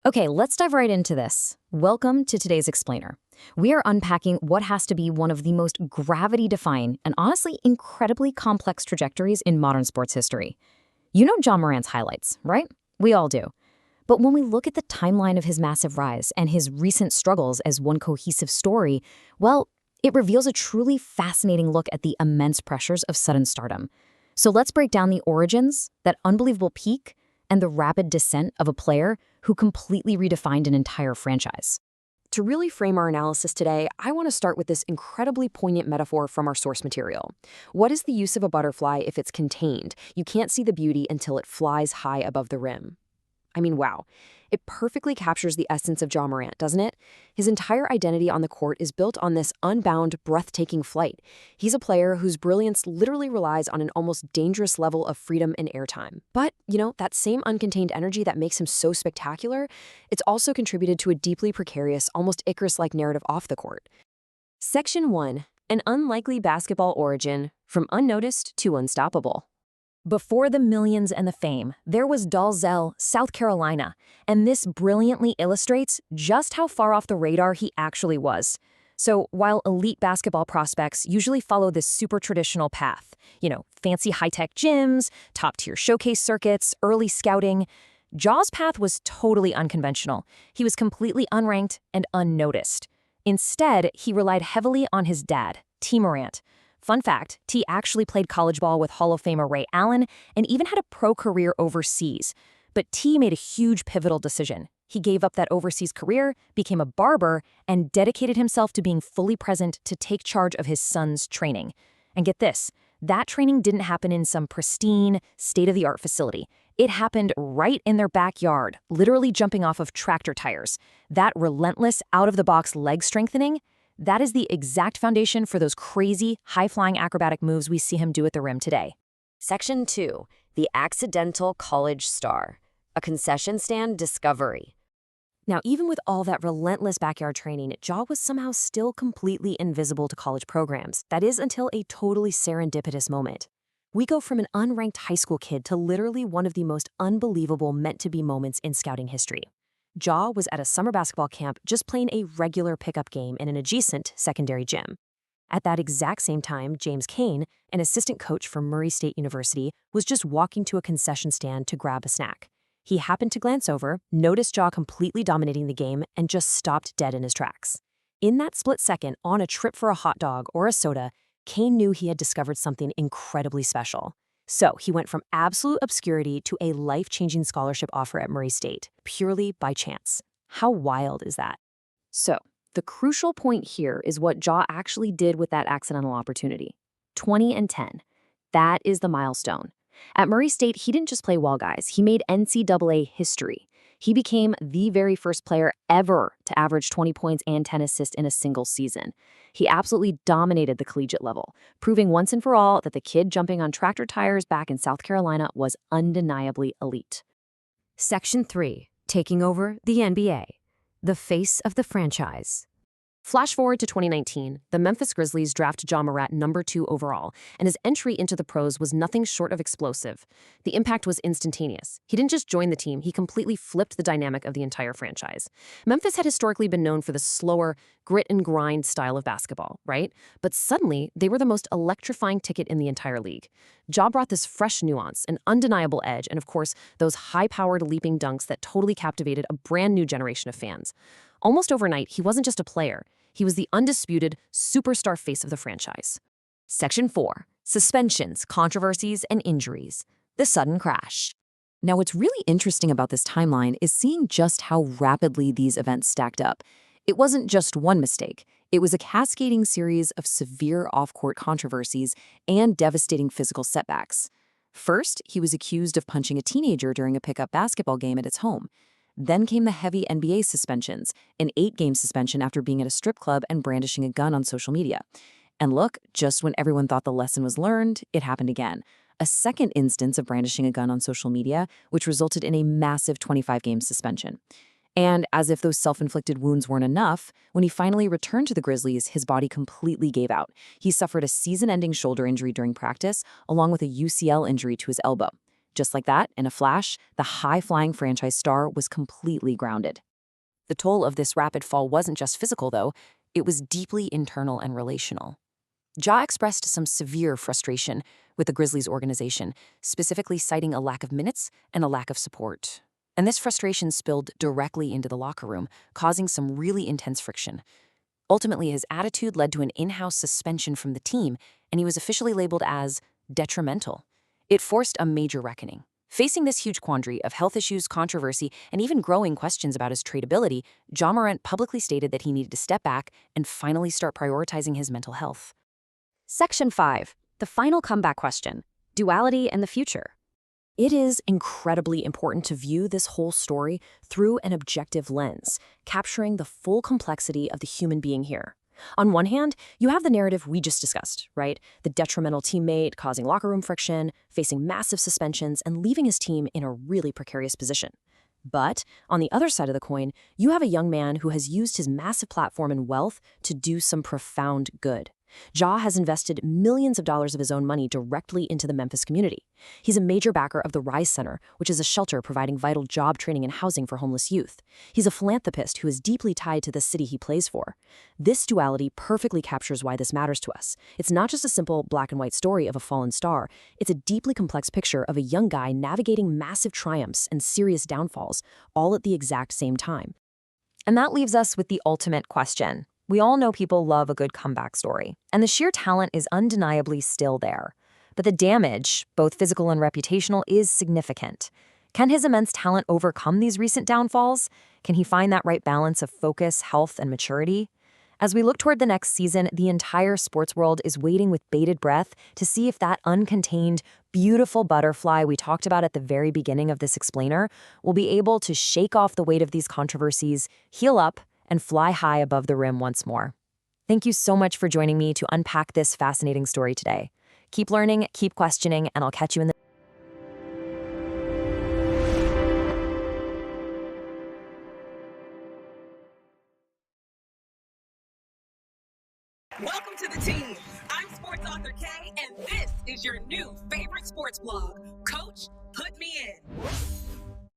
Okay, let's dive right into this. Welcome to today's Explainer. We are unpacking what has to be one of the most gravity-defying and honestly incredibly complex trajectories in modern sports history. You know Ja Morant's highlights, right? We all do. But when we look at the timeline of his massive rise and his recent struggles as one cohesive story, well, it reveals a truly fascinating look at the immense pressures of sudden stardom. So let's break down the origins, that unbelievable peak, and the rapid descent of a player who completely redefined an entire franchise. To really frame our analysis today, I want to start with this incredibly poignant metaphor from our source material. What is the use of a butterfly if it's contained? You can't see the beauty until it flies high above the rim. I mean, wow. It perfectly captures the essence of Ja Morant, doesn't it? His entire identity on the court is built on this unbound, breathtaking flight. He's a player whose brilliance literally relies on an almost dangerous level of freedom and airtime. But, that same uncontained energy that makes him so spectacular, it's also contributed to a deeply precarious, almost Icarus-like narrative off the court. Section 1. An unlikely basketball origin, from unnoticed to unstoppable. Before the millions and the fame, there was Dalzell, South Carolina, and this brilliantly illustrates just how far off the radar he actually was. So while elite basketball prospects usually follow this super traditional path, fancy high-tech gyms, top-tier showcase circuits, early scouting, Ja's path was totally unconventional. He was completely unranked and unnoticed. Instead, he relied heavily on his dad, T. Morant. Fun fact, T actually played college ball with Hall of Famer Ray Allen and even had a pro career overseas. But T made a huge pivotal decision. He gave up that overseas career, became a barber, and dedicated himself to being fully present to take charge of his son's training. And get this, that training didn't happen in some pristine, state-of-the-art facility. It happened right in their backyard, literally jumping off of tractor tires. That relentless, out-of-the-box leg strengthening, that is the exact foundation for those crazy, high-flying acrobatic moves we see him do at the rim today. Section 2. The accidental college star. A concession stand discovery. Now, even with all that relentless backyard training, Ja was somehow still completely invisible to college programs. That is, until a totally serendipitous moment. We go from an unranked high school kid to literally one of the most unbelievable meant-to-be moments in scouting history. Ja was at a summer basketball camp just playing a regular pickup game in an adjacent secondary gym. At that exact same time, James Kane, an assistant coach from Murray State University, was just walking to a concession stand to grab a snack. He happened to glance over, noticed Ja completely dominating the game, and just stopped dead in his tracks. In that split second, on a trip for a hot dog or a soda, Kane knew he had discovered something incredibly special. So he went from absolute obscurity to a life-changing scholarship offer at Murray State, purely by chance. How wild is that? So the crucial point here is what Ja actually did with that accidental opportunity. 20 and 10. That is the milestone. At Murray State, he didn't just play wall guys. He made NCAA history. He became the very first player ever to average 20 points and 10 assists in a single season. He absolutely dominated the collegiate level, proving once and for all that the kid jumping on tractor tires back in South Carolina was undeniably elite. Section 3. Taking over the NBA. The face of the franchise. Flash forward to 2019, the Memphis Grizzlies draft Ja Morant number 2 overall, and his entry into the pros was nothing short of explosive. The impact was instantaneous. He didn't just join the team, he completely flipped the dynamic of the entire franchise. Memphis had historically been known for the slower, grit and grind style of basketball, right? But suddenly, they were the most electrifying ticket in the entire league. Ja brought this fresh nuance, an undeniable edge, and of course, those high-powered leaping dunks that totally captivated a brand new generation of fans. Almost overnight, he wasn't just a player. He was the undisputed superstar face of the franchise. Section 4. Suspensions, controversies, and injuries. The sudden crash. Now, what's really interesting about this timeline is seeing just how rapidly these events stacked up. It wasn't just one mistake. It was a cascading series of severe off-court controversies and devastating physical setbacks. First, he was accused of punching a teenager during a pickup basketball game at its home. Then came the heavy NBA suspensions, an 8-game suspension after being at a strip club and brandishing a gun on social media. And look, just when everyone thought the lesson was learned, it happened again. A second instance of brandishing a gun on social media, which resulted in a massive 25-game suspension. And as if those self-inflicted wounds weren't enough, when he finally returned to the Grizzlies, his body completely gave out. He suffered a season-ending shoulder injury during practice, along with a UCL injury to his elbow. Just like that, in a flash, the high-flying franchise star was completely grounded. The toll of this rapid fall wasn't just physical, though. It was deeply internal and relational. Ja expressed some severe frustration with the Grizzlies organization, specifically citing a lack of minutes and a lack of support. And this frustration spilled directly into the locker room, causing some really intense friction. Ultimately, his attitude led to an in-house suspension from the team, and he was officially labeled as detrimental. It forced a major reckoning. Facing this huge quandary of health issues, controversy, and even growing questions about his tradability, Ja Morant publicly stated that he needed to step back and finally start prioritizing his mental health. Section 5. The final comeback question. Duality and the future. It is incredibly important to view this whole story through an objective lens, capturing the full complexity of the human being here. On one hand, you have the narrative we just discussed, right? The detrimental teammate causing locker room friction, facing massive suspensions, and leaving his team in a really precarious position. But on the other side of the coin, you have a young man who has used his massive platform and wealth to do some profound good. Ja has invested millions of dollars of his own money directly into the Memphis community. He's a major backer of the Rise Center, which is a shelter providing vital job training and housing for homeless youth. He's a philanthropist who is deeply tied to the city he plays for. This duality perfectly captures why this matters to us. It's not just a simple black and white story of a fallen star. It's a deeply complex picture of a young guy navigating massive triumphs and serious downfalls, all at the exact same time. And that leaves us with the ultimate question. We all know people love a good comeback story, and the sheer talent is undeniably still there. But the damage, both physical and reputational, is significant. Can his immense talent overcome these recent downfalls? Can he find that right balance of focus, health, and maturity? As we look toward the next season, the entire sports world is waiting with bated breath to see if that uncontained, beautiful butterfly we talked about at the very beginning of this explainer will be able to shake off the weight of these controversies, heal up, and fly high above the rim once more. Thank you so much for joining me to unpack this fascinating story today. Keep learning, keep questioning, and I'll catch you in the Welcome to the team. I'm sports author Kay, and this is your new favorite sports blog, Coach Put Me In.